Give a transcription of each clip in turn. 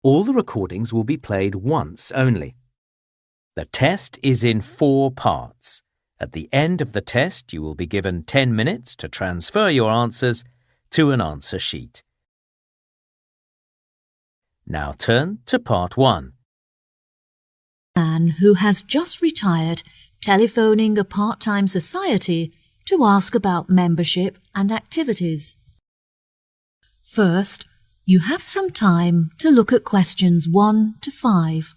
All the recordings will be played once only. The test is in 4 parts. At the end of the test, you will be given 10 minutes to transfer your answers to an answer sheet. Now turn to part 1. Man who has just retired telephoning a part-time society to ask about membership and activities. First, you have some time to look at questions 1 to 5.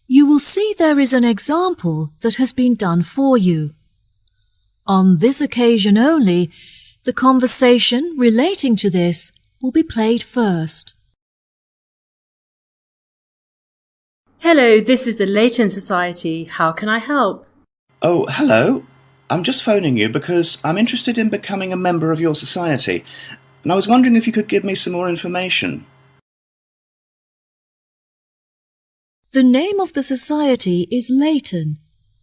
You will see there is an example that has been done for you. On this occasion only, the conversation relating to this will be played first. Hello, this is the Ielts Society. How can I help? Oh, hello. I'm just phoning you because I'm interested in becoming a member of your society, and I was wondering if you could give me some more information. The name of the society is Leighton,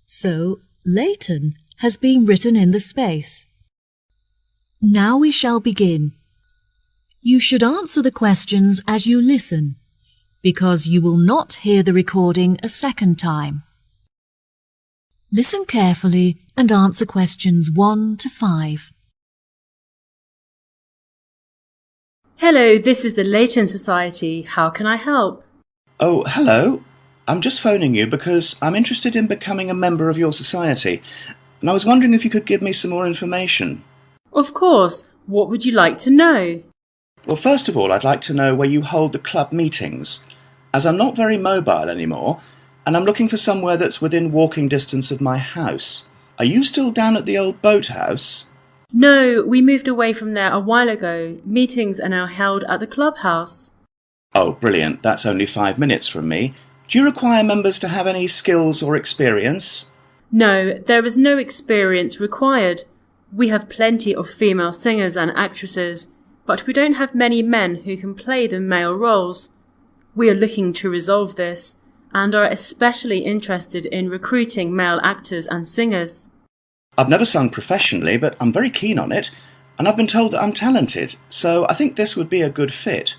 so Leighton has been written in the space. Now we shall begin. You should answer the questions as you listen, because you will not hear the recording a second time. Listen carefully and answer questions 1 to 5. Hello, this is the Ielts Society. How can I help? Oh, hello. I'm just phoning you because I'm interested in becoming a member of your society, and I was wondering if you could give me some more information. Of course. What would you like to know? Well, first of all, I'd like to know where you hold the club meetings, as I'm not very mobile anymore, and I'm looking for somewhere that's within walking distance of my house. Are you still down at the old boathouse? No, we moved away from there a while ago. Meetings are now held at the clubhouse. Oh, brilliant. That's only 5 minutes from me. Do you require members to have any skills or experience? No, there is no experience required. We have plenty of female singers and actresses, but we don't have many men who can play the male roles. We are looking to resolve this, and are especially interested in recruiting male actors and singers. I've never sung professionally, but I'm very keen on it, and I've been told that I'm talented, so I think this would be a good fit.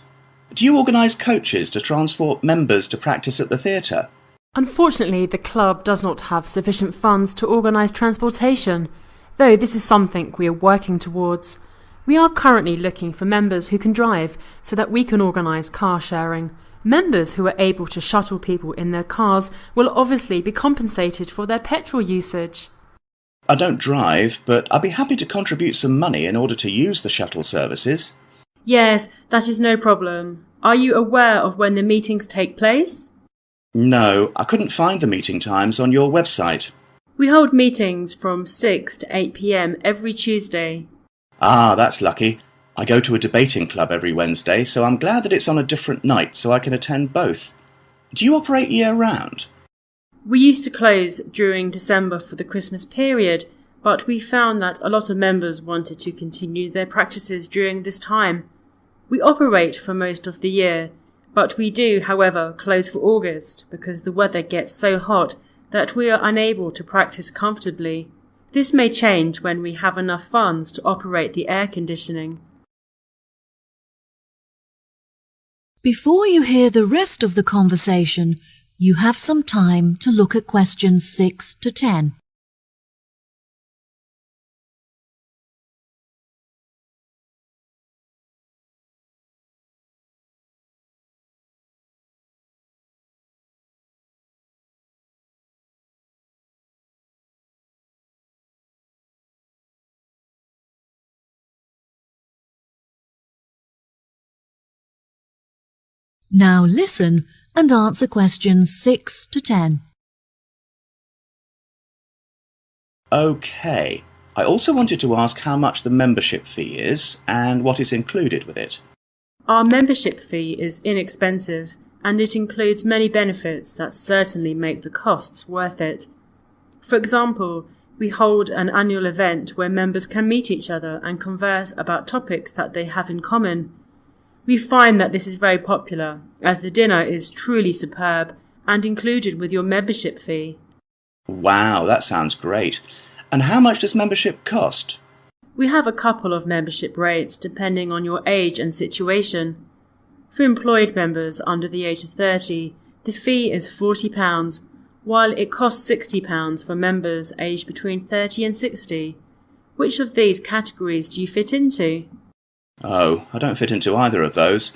Do you organise coaches to transport members to practice at the theatre? Unfortunately, the club does not have sufficient funds to organise transportation, though this is something we are working towards. We are currently looking for members who can drive so that we can organise car sharing. Members who are able to shuttle people in their cars will obviously be compensated for their petrol usage. I don't drive, but I'd be happy to contribute some money in order to use the shuttle services. Yes, that is no problem. Are you aware of when the meetings take place? No, I couldn't find the meeting times on your website. We hold meetings from 6 to 8 p.m. every Tuesday. Ah, that's lucky. I go to a debating club every Wednesday, so I'm glad that it's on a different night so I can attend both. Do you operate year-round? We used to close during December for the Christmas period, but we found that a lot of members wanted to continue their practices during this time. We operate for most of the year, but we do, however, close for August because the weather gets so hot that we are unable to practice comfortably. This may change when we have enough funds to operate the air conditioning. Before you hear the rest of the conversation, you have some time to look at questions 6 to 10. Now listen and answer questions 6 to 10. OK. I also wanted to ask how much the membership fee is and what is included with it. Our membership fee is inexpensive and it includes many benefits that certainly make the costs worth it. For example, We hold an annual event where members can meet each other and converse about topics that they have in common. We find that this is very popular, as the dinner is truly superb and included with your membership fee. Wow, that sounds great. And how much does membership cost? We have a couple of membership rates depending on your age and situation. For employed members under the age of 30, the fee is £40, while it costs £60 for members aged between 30 and 60. Which of these categories do you fit into? Oh, I don't fit into either of those.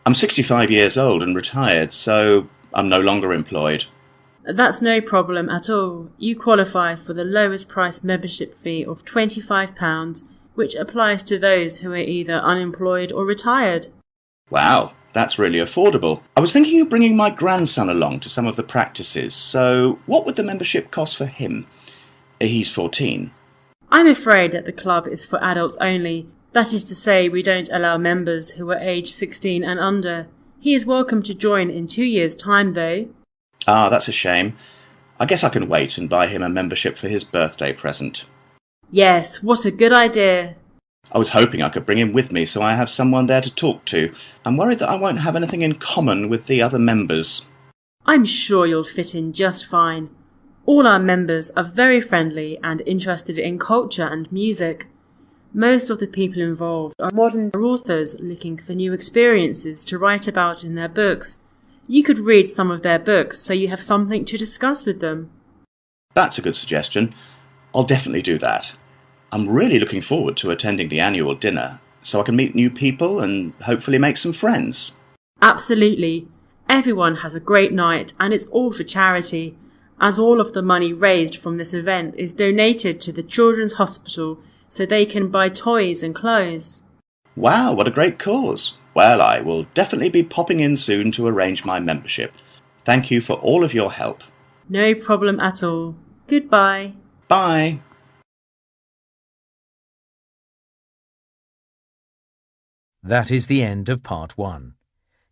I'm 65 years old and retired, so I'm no longer employed. That's no problem at all. You qualify for the lowest price membership fee of £25, which applies to those who are either unemployed or retired. Wow, that's really affordable. I was thinking of bringing my grandson along to some of the practices, so what would the membership cost for him? He's 14. I'm afraid that the club is for adults only. That is to say, we don't allow members who are aged 16 and under. He is welcome to join in 2 years' time, though. Ah, that's a shame. I guess I can wait and buy him a membership for his birthday present. Yes, what a good idea. I was hoping I could bring him with me so I have someone there to talk to. I'm worried that I won't have anything in common with the other members. I'm sure you'll fit in just fine. All our members are very friendly and interested in culture and music. Most of the people involved are modern authors looking for new experiences to write about in their books. You could read some of their books so you have something to discuss with them. That's a good suggestion. I'll definitely do that. I'm really looking forward to attending the annual dinner so I can meet new people and hopefully make some friends. Absolutely. Everyone has a great night and it's all for charity, as all of the money raised from this event is donated to the Children's Hospital so they can buy toys and clothes. Wow, what a great cause. Well, I will definitely be popping in soon to arrange my membership. Thank you for all of your help. No problem at all. Goodbye. Bye. That is the end of Part 1.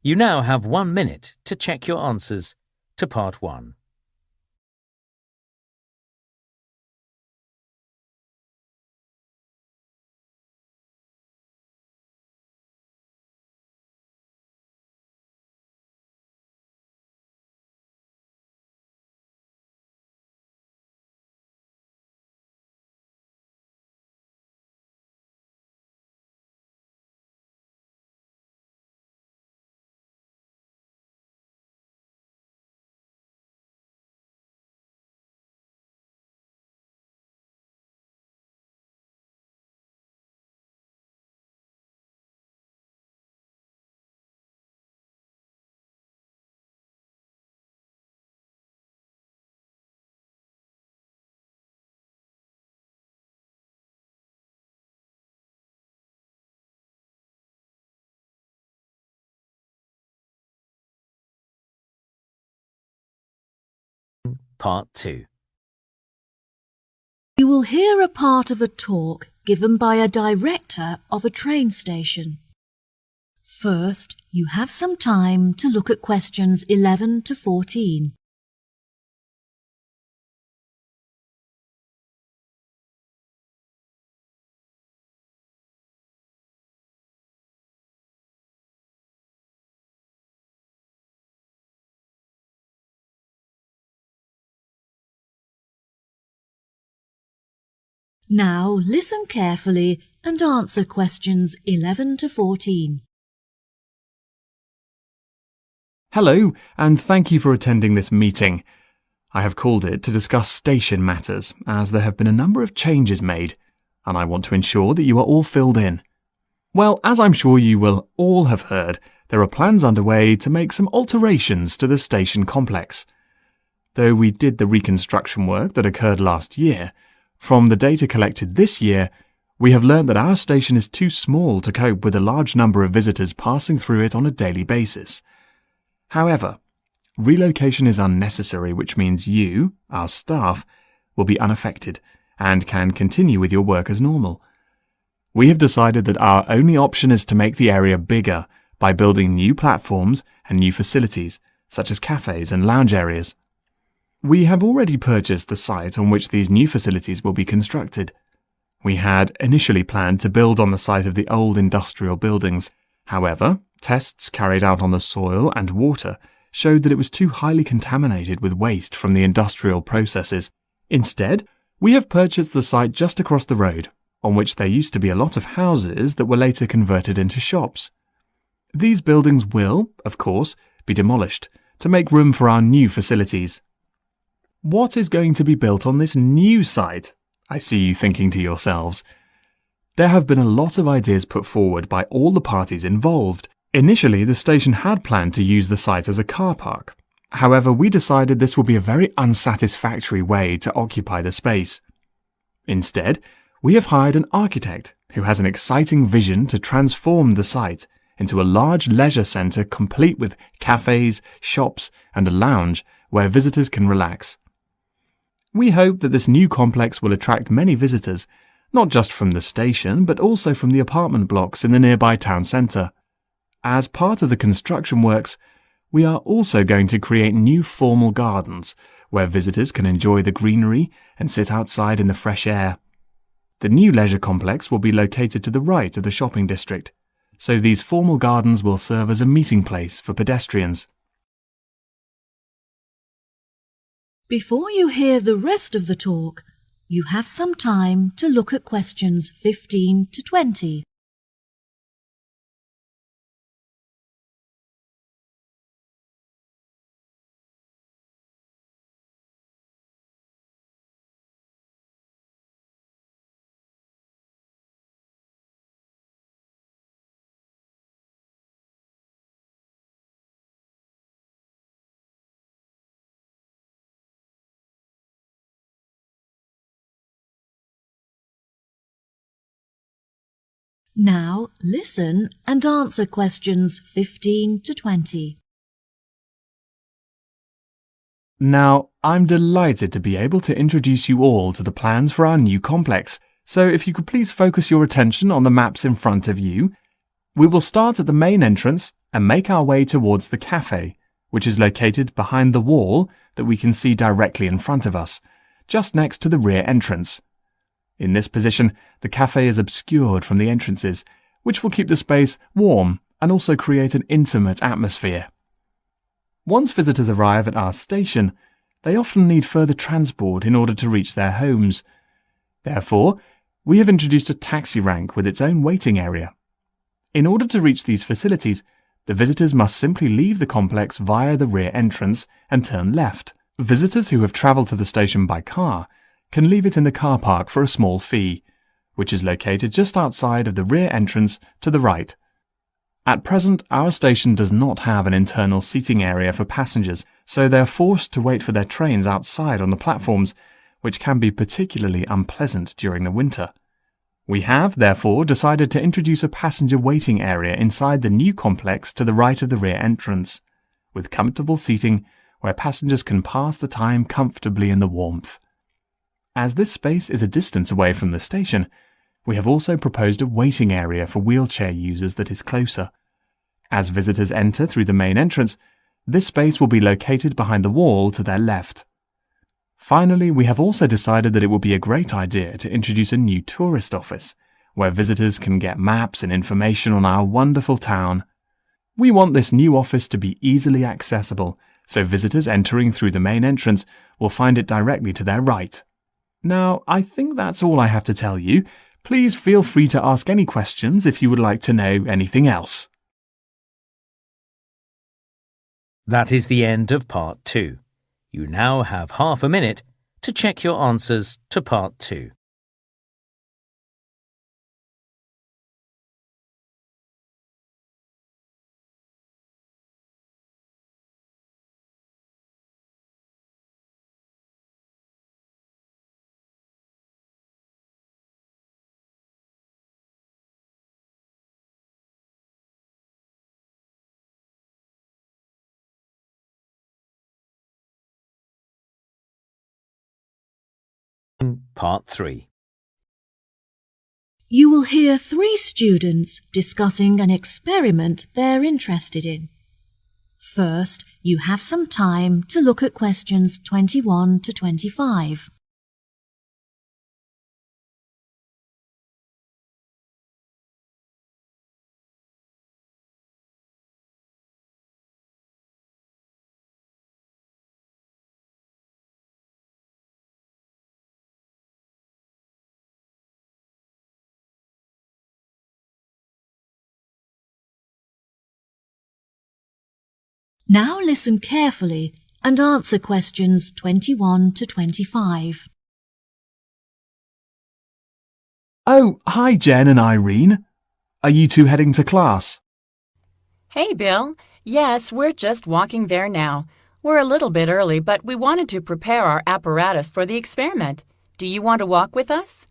You now have 1 minute to check your answers to Part 1. Part 2. You will hear a part of a talk given by a director of a train station. First, you have some time to look at questions 11 to 14. Now listen carefully and answer questions 11 to 14. Hello, and thank you for attending this meeting. I have called it to discuss station matters, as there have been a number of changes made, and I want to ensure that you are all filled in. Well, as I'm sure you will all have heard, there are plans underway to make some alterations to the station complex. Though we did the reconstruction work that occurred last year, from the data collected this year, we have learned that our station is too small to cope with a large number of visitors passing through it on a daily basis. However, relocation is unnecessary, which means you, our staff, will be unaffected and can continue with your work as normal. We have decided that our only option is to make the area bigger by building new platforms and new facilities, such as cafes and lounge areas. We have already purchased the site on which these new facilities will be constructed. We had initially planned to build on the site of the old industrial buildings. However, tests carried out on the soil and water showed that it was too highly contaminated with waste from the industrial processes. Instead, we have purchased the site just across the road, on which there used to be a lot of houses that were later converted into shops. These buildings will, of course, be demolished to make room for our new facilities. What is going to be built on this new site? I see you thinking to yourselves. There have been a lot of ideas put forward by all the parties involved. Initially, the station had planned to use the site as a car park. However, we decided this would be a very unsatisfactory way to occupy the space. Instead, we have hired an architect who has an exciting vision to transform the site into a large leisure centre complete with cafes, shops, and a lounge where visitors can relax. We hope that this new complex will attract many visitors, not just from the station, but also from the apartment blocks in the nearby town centre. As part of the construction works, we are also going to create new formal gardens where visitors can enjoy the greenery and sit outside in the fresh air. The new leisure complex will be located to the right of the shopping district, so these formal gardens will serve as a meeting place for pedestrians. Before you hear the rest of the talk, you have some time to look at questions 15 to 20. Now listen and answer questions 15 to 20. Now, I'm delighted to be able to introduce you all to the plans for our new complex, so if you could please focus your attention on the maps in front of you. We will start at the main entrance and make our way towards the cafe, which is located behind the wall that we can see directly in front of us, just next to the rear entrance. In this position, the cafe is obscured from the entrances, which will keep the space warm and also create an intimate atmosphere. Once visitors arrive at our station, they often need further transport in order to reach their homes. Therefore, we have introduced a taxi rank with its own waiting area. In order to reach these facilities, the visitors must simply leave the complex via the rear entrance and turn left. Visitors who have travelled to the station by car can leave it in the car park for a small fee, which is located just outside of the rear entrance to the right. At present, our station does not have an internal seating area for passengers, so they are forced to wait for their trains outside on the platforms, which can be particularly unpleasant during the winter. We have, therefore, decided to introduce a passenger waiting area inside the new complex to the right of the rear entrance, with comfortable seating where passengers can pass the time comfortably in the warmth. As this space is a distance away from the station, we have also proposed a waiting area for wheelchair users that is closer. As visitors enter through the main entrance, this space will be located behind the wall to their left. Finally, we have also decided that it would be a great idea to introduce a new tourist office, where visitors can get maps and information on our wonderful town. We want this new office to be easily accessible, so visitors entering through the main entrance will find it directly to their right. Now, I think that's all I have to tell you. Please feel free to ask any questions if you would like to know anything else. That is the end of part 2. You now have half a minute to check your answers to part 2. Part 3. You will hear 3 students discussing an experiment they're interested in. First, you have some time to look at questions 21 to 25. Now listen carefully and answer questions 21 to 25. Oh, hi Jen and Irene. Are you two heading to class? Hey, Bill. Yes, we're just walking there now. We're a little bit early, but we wanted to prepare our apparatus for the experiment. Do you want to walk with us?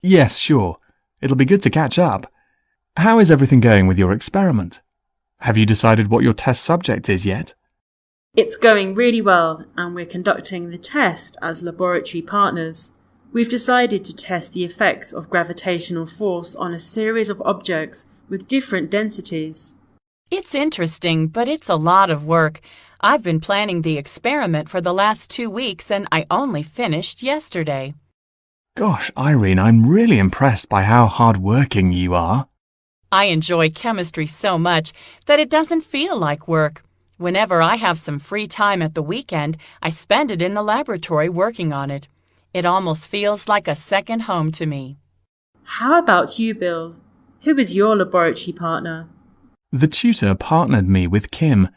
Yes, sure. It'll be good to catch up. How is everything going with your experiment? Have you decided what your test subject is yet? It's going really well, and we're conducting the test as laboratory partners. We've decided to test the effects of gravitational force on a series of objects with different densities. It's interesting, but it's a lot of work. I've been planning the experiment for the last 2 weeks, and I only finished yesterday. Gosh, Irene, I'm really impressed by how hard-working you are. I enjoy chemistry so much that it doesn't feel like work. Whenever I have some free time at the weekend, I spend it in the laboratory working on it. It almost feels like a second home to me. How about you, Bill? Who is your laboratory partner? The tutor partnered me with Kim.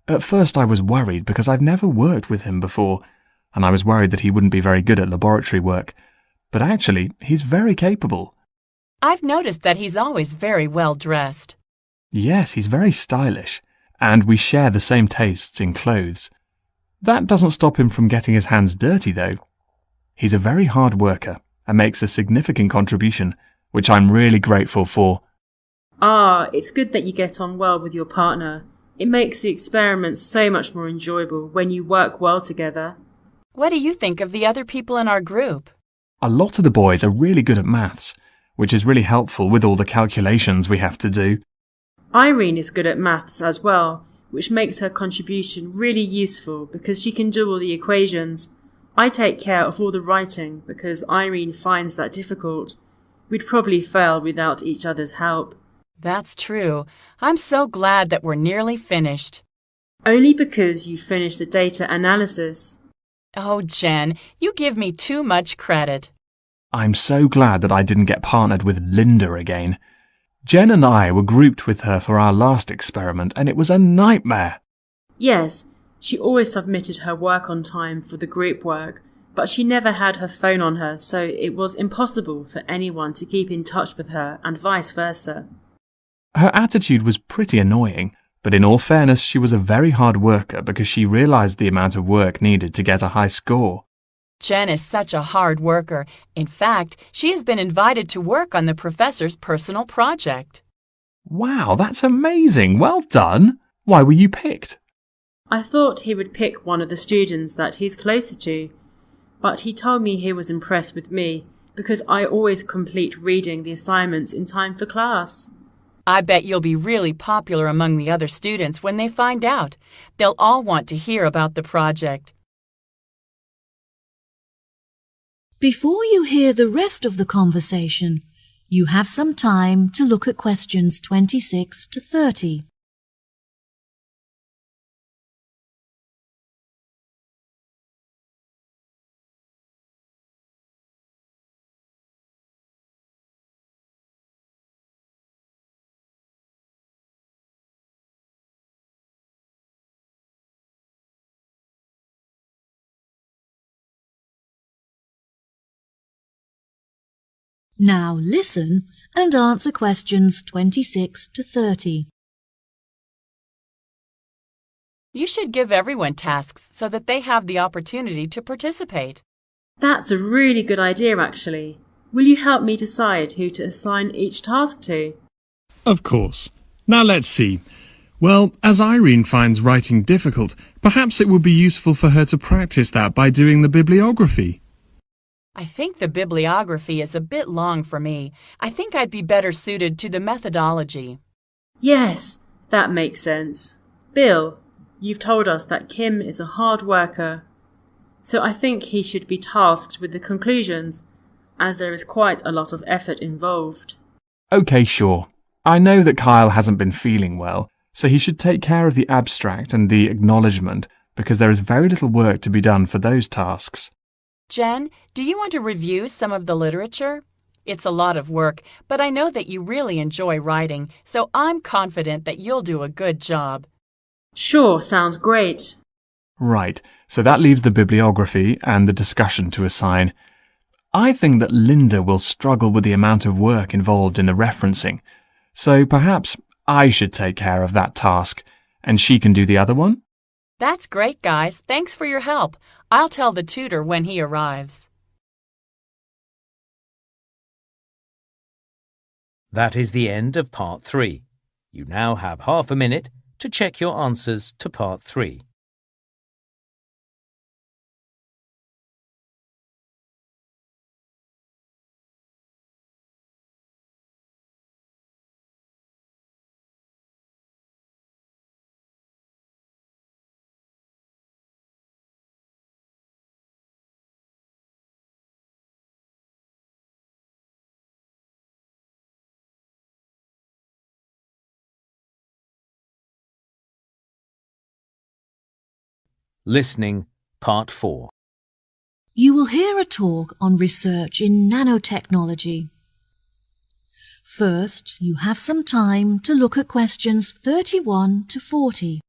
At first I was worried because I've never worked with him before, and I was worried that he wouldn't be very good at laboratory work. But actually, he's very capable. I've noticed that he's always very well dressed. Yes, he's very stylish, and we share the same tastes in clothes. That doesn't stop him from getting his hands dirty, though. He's a very hard worker and makes a significant contribution, which I'm really grateful for. It's good that you get on well with your partner. It makes the experiment so much more enjoyable when you work well together. What do you think of the other people in our group? A lot of the boys are really good at maths, which is really helpful with all the calculations we have to do. Irene is good at maths as well, which makes her contribution really useful because she can do all the equations. I take care of all the writing because Irene finds that difficult. We'd probably fail without each other's help. That's true. I'm so glad that we're nearly finished. Only because you finished the data analysis. Oh, Jen, you give me too much credit. I'm so glad that I didn't get partnered with Linda again. Jen and I were grouped with her for our last experiment, and it was a nightmare. Yes, she always submitted her work on time for the group work, but she never had her phone on her, so it was impossible for anyone to keep in touch with her and vice versa. Her attitude was pretty annoying, but in all fairness, she was a very hard worker because she realized the amount of work needed to get a high score. Jen is such a hard worker. In fact, she has been invited to work on the professor's personal project. Wow, that's amazing. Well done. Why were you picked? I thought he would pick one of the students that he's closer to, but he told me he was impressed with me because I always complete reading the assignments in time for class. I bet you'll be really popular among the other students when they find out. They'll all want to hear about the project. Before you hear the rest of the conversation, you have some time to look at questions 26 to 30. Now listen and answer questions 26 to 30. You should give everyone tasks so that they have the opportunity to participate. That's a really good idea, actually. Will you help me decide who to assign each task to? Of course. Now let's see. Well, as Irene finds writing difficult, perhaps it would be useful for her to practice that by doing the bibliography. I think the bibliography is a bit long for me. I think I'd be better suited to the methodology. Yes, that makes sense. Bill, You've told us that Kim is a hard worker, so I think he should be tasked with the conclusions, as there is quite a lot of effort involved. OK, sure. I know that Kyle hasn't been feeling well, so he should take care of the abstract and the acknowledgement, because there is very little work to be done for those tasks. Jen, do you want to review some of the literature? It's a lot of work, but I know that you really enjoy writing, so I'm confident that you'll do a good job. Sure, sounds great. Right, so that leaves the bibliography and the discussion to assign. I think that Linda will struggle with the amount of work involved in the referencing, so perhaps I should take care of that task, and she can do the other one? That's great, guys. Thanks for your help. I'll tell the tutor when he arrives. That is the end of Part 3. You now have half a minute to check your answers to Part 3. Listening, Part 4. You will hear a talk on research in nanotechnology. First, you have some time to look at questions 31 to 40.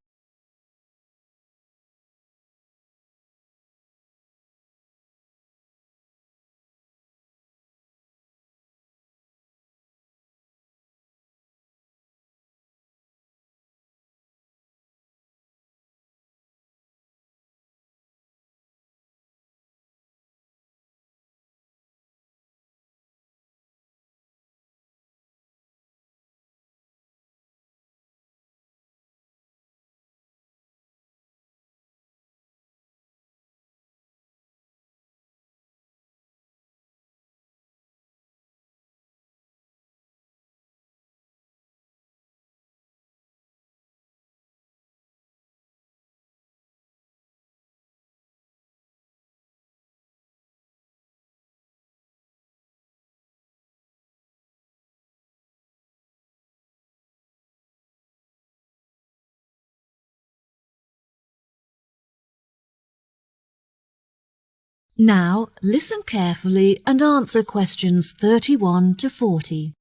Now, listen carefully and answer questions 31 to 40.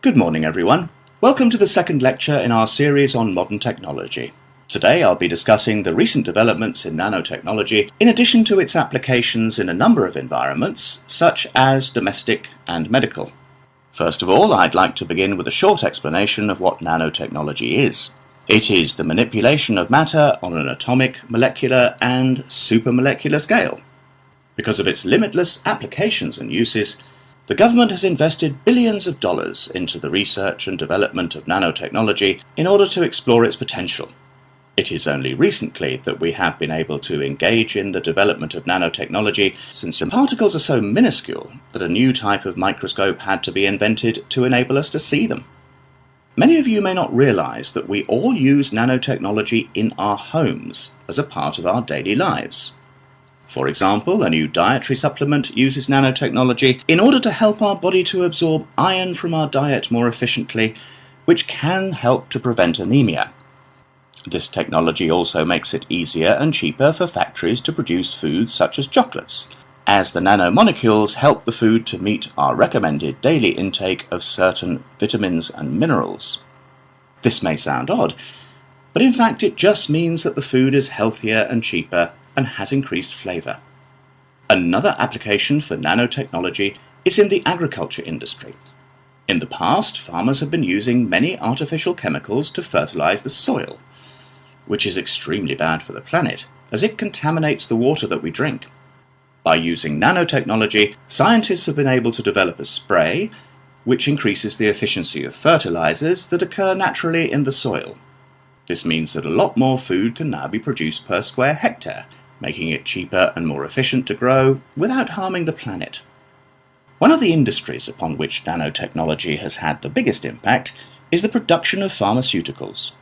Good morning, everyone. Welcome to the second lecture in our series on modern technology. Today I'll be discussing the recent developments in nanotechnology in addition to its applications in a number of environments, such as domestic and medical. First of all, I'd like to begin with a short explanation of what nanotechnology is. It is the manipulation of matter on an atomic, molecular, and supramolecular scale. Because of its limitless applications and uses, the government has invested billions of dollars into the research and development of nanotechnology in order to explore its potential. It is only recently that we have been able to engage in the development of nanotechnology, since the particles are so minuscule that a new type of microscope had to be invented to enable us to see them. Many of you may not realize that we all use nanotechnology in our homes as a part of our daily lives. For example, a new dietary supplement uses nanotechnology in order to help our body to absorb iron from our diet more efficiently, which can help to prevent anemia. This technology also makes it easier and cheaper for factories to produce foods such as chocolates, as the nanomolecules help the food to meet our recommended daily intake of certain vitamins and minerals. This may sound odd, but in fact it just means that the food is healthier and cheaper and has increased flavour. Another application for nanotechnology is in the agriculture industry. In the past, farmers have been using many artificial chemicals to fertilise the soil, which is extremely bad for the planet, as it contaminates the water that we drink. By using nanotechnology, scientists have been able to develop a spray which increases the efficiency of fertilizers that occur naturally in the soil. This means that a lot more food can now be produced per square hectare, making it cheaper and more efficient to grow without harming the planet. One of the industries upon which nanotechnology has had the biggest impact is the production of pharmaceuticals.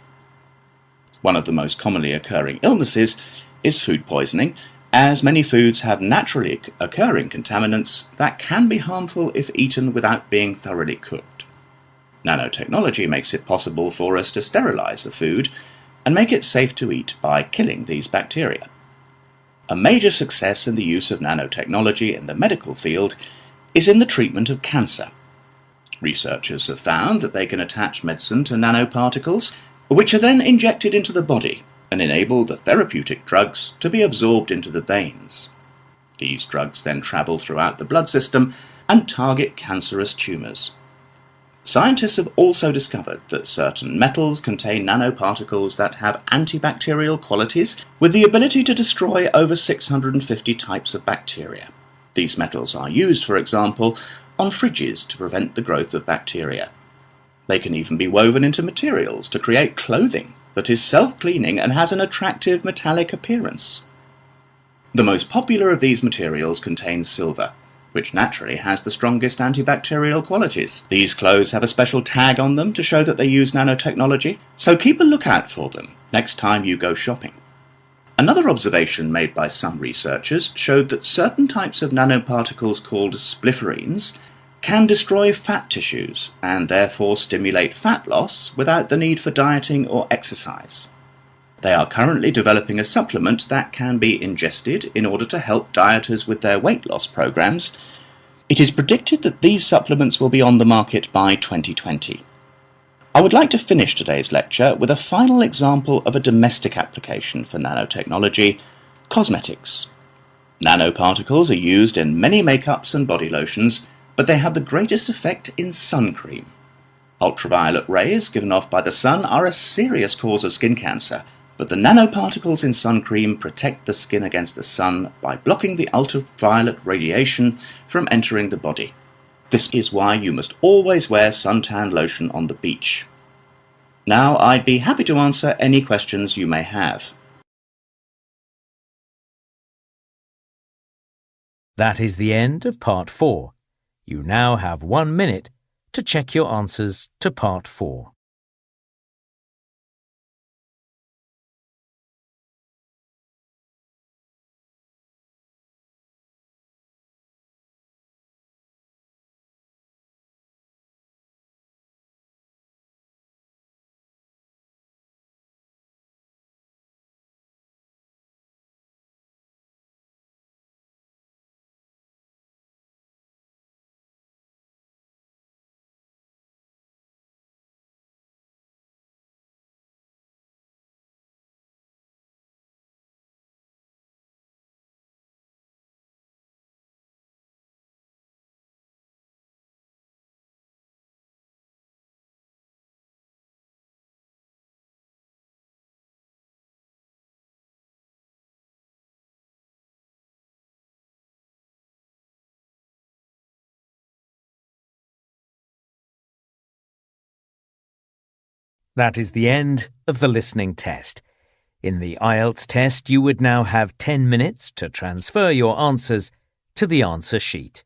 One of the most commonly occurring illnesses is food poisoning, as many foods have naturally occurring contaminants that can be harmful if eaten without being thoroughly cooked. Nanotechnology makes it possible for us to sterilize the food and make it safe to eat by killing these bacteria. A major success in the use of nanotechnology in the medical field is in the treatment of cancer. Researchers have found that they can attach medicine to nanoparticles, which are then injected into the body and enable the therapeutic drugs to be absorbed into the veins. These drugs then travel throughout the blood system and target cancerous tumours. Scientists have also discovered that certain metals contain nanoparticles that have antibacterial qualities with the ability to destroy over 650 types of bacteria. These metals are used, for example, on fridges to prevent the growth of bacteria. They can even be woven into materials to create clothing that is self-cleaning and has an attractive metallic appearance. The most popular of these materials contains silver, which naturally has the strongest antibacterial qualities. These clothes have a special tag on them to show that they use nanotechnology, so keep a lookout for them next time you go shopping. Another observation made by some researchers showed that certain types of nanoparticles called splifferines can destroy fat tissues and therefore stimulate fat loss without the need for dieting or exercise. They are currently developing a supplement that can be ingested in order to help dieters with their weight loss programs. It is predicted that these supplements will be on the market by 2020. I would like to finish today's lecture with a final example of a domestic application for nanotechnology: cosmetics. Nanoparticles are used in many makeups and body lotions, but they have the greatest effect in sun cream. Ultraviolet rays given off by the sun are a serious cause of skin cancer, but the nanoparticles in sun cream protect the skin against the sun by blocking the ultraviolet radiation from entering the body. This is why you must always wear suntan lotion on the beach. Now, I'd be happy to answer any questions you may have. That is the end of Part 4. You now have 1 minute to check your answers to Part 4. That is the end of the listening test. In the Ielts test, you would now have 10 minutes to transfer your answers to the answer sheet.